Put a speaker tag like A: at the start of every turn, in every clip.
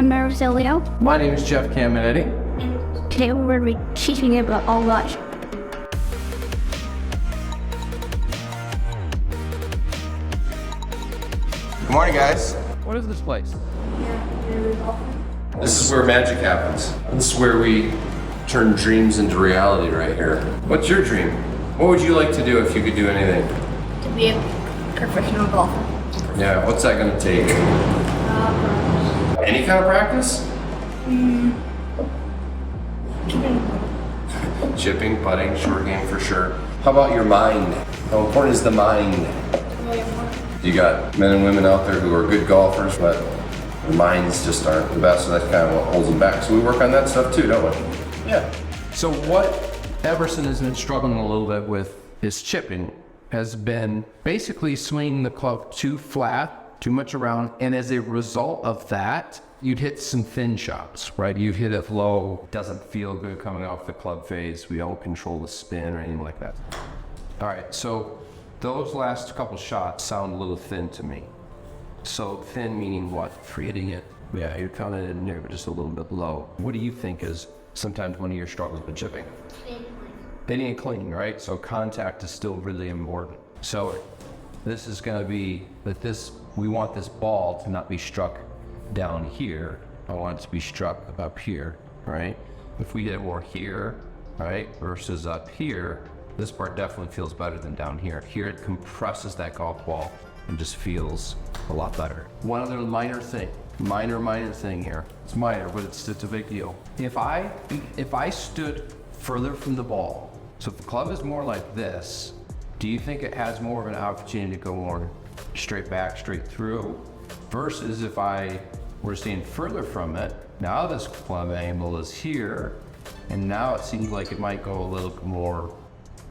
A: I'm Marcelio.
B: My name is Jeff Caminetti.
A: Today we're going to be teaching you about all watch.
C: Good morning, guys.
B: What is this place?
C: This is where magic happens. This is where we turn dreams into reality right here. What's your dream? What would you like to do if you could do anything?
A: To be a professional golfer.
C: Yeah, what's that gonna take? Any kind of practice? Chipping, putting, short game for sure. How about your mind? How important is the mind?
A: Really important.
C: You got men and women out there who are good golfers, but their minds just aren't the best, so that's kind of what holds them back. So we work on that stuff too, don't we?
B: Yeah. So what Everson has been struggling a little bit with is chipping, has been basically swinging the club too flat, too much around, and as a result of that, you'd hit some thin shots, right? You hit it low, doesn't feel good coming off the club face. We don't control the spin or anything like that. All right, so those last couple shots sound a little thin to me. So thin meaning what? For hitting it, yeah, you're kind of in there, but just a little bit low. What do you think is sometimes one of your struggles with chipping? Hitting and clean, right? So contact is still really important. So this is going to be that we want this ball to not be struck down here. I want it to be struck up here, right? If we get more here, right, versus up here, this part definitely feels better than down here. Here it compresses that golf ball and just feels a lot better. One other minor thing here. It's minor, but it's a big deal. If I stood further from the ball, so if the club is more like this, do you think it has more of an opportunity to go more straight back, straight through, versus if I were staying further from it, now this club angle is here, and now it seems like it might go a little bit more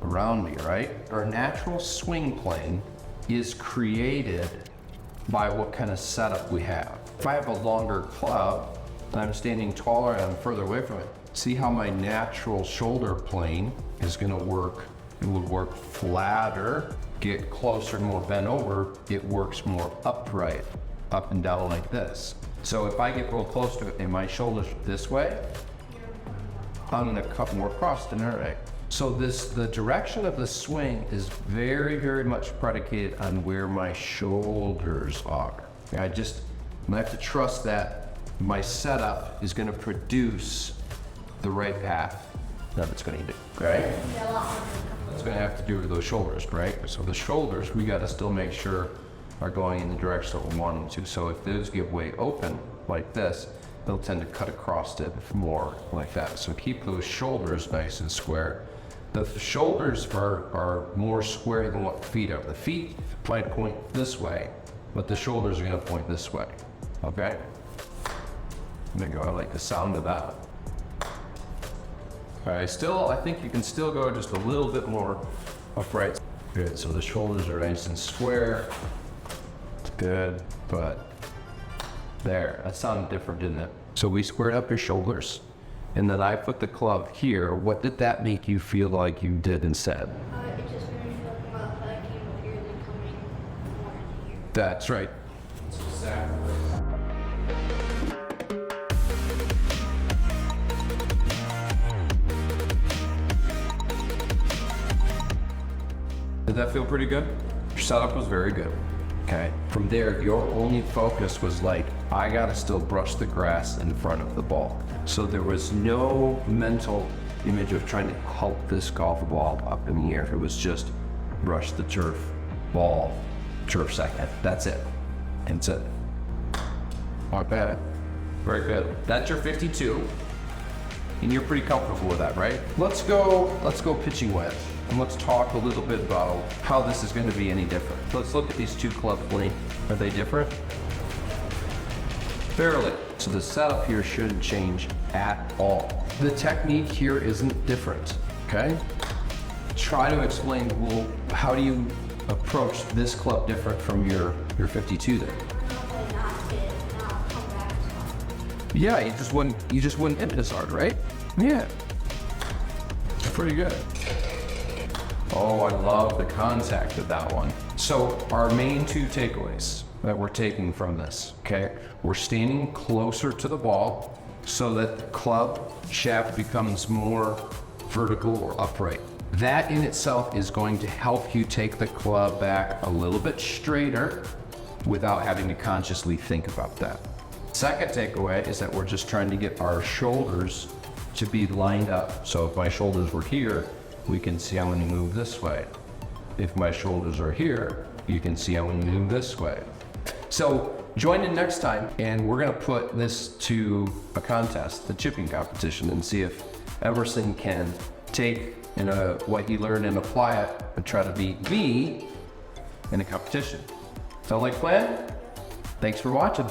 B: around me, right? Our natural swing plane is created by what kind of setup we have. If I have a longer club and I'm standing taller and I'm further away from it, see how my natural shoulder plane is gonna work. It would work flatter, get closer and more bent over, it works more upright, up and down like this. So if I get real close to it and my shoulders this way, I'm gonna cut more across than right. So the direction of the swing is very, very much predicated on where my shoulders are. I have to trust that my setup is gonna produce the right path that it's gonna do, right? It's gonna have to do with those shoulders, right? So the shoulders, we gotta still make sure are going in the direction that we want them to. So if those get way open like this, they'll tend to cut across it more like that. So keep those shoulders nice and square. The shoulders are more square than what the feet are. The feet might point this way, but the shoulders are gonna point this way, okay? There you go, I like the sound of that. All right, I think you can still go just a little bit more upright. Good, so the shoulders are nice and square. It's good, but there, that sounded different, didn't it? So we squared up your shoulders, and then I put the club here. What did that make you feel like you did instead?
A: It just made me feel like, well, if I came up here, then coming more in here.
B: That's right.
C: That's exactly right.
B: Did that feel pretty good? Your setup was very good. Okay. From there, your only focus was like, I gotta still brush the grass in front of the ball. So there was no mental image of trying to help this golf ball up in the air. It was just brush the turf, ball, turf second. That's it. And that's it. Not bad. Very good. That's your 52. And you're pretty comfortable with that, right? Let's go pitching wedge. And let's talk a little bit about how this is going to be any different. Let's look at these two club plane. Are they different? Fairly. So the setup here shouldn't change at all. The technique here isn't different, okay? Try to explain, well, how do you approach this club different from your 52 then? Yeah, you just wouldn't hit it as hard, right? Yeah. Pretty good. Oh, I love the contact of that one. So our main two takeaways. that we're taking from this, okay? We're standing closer to the ball so that the club shaft becomes more vertical or upright. That in itself is going to help you take the club back a little bit straighter without having to consciously think about that. Second takeaway is that we're just trying to get our shoulders to be lined up. So if my shoulders were here, we can see I'm gonna move this way. If my shoulders are here, you can see I'm gonna move this way. So join in next time, and we're gonna put this to a contest, the chipping competition, and see if Everson can take what he learned and apply it and try to beat me in a competition. Sound like a plan? Thanks for watching.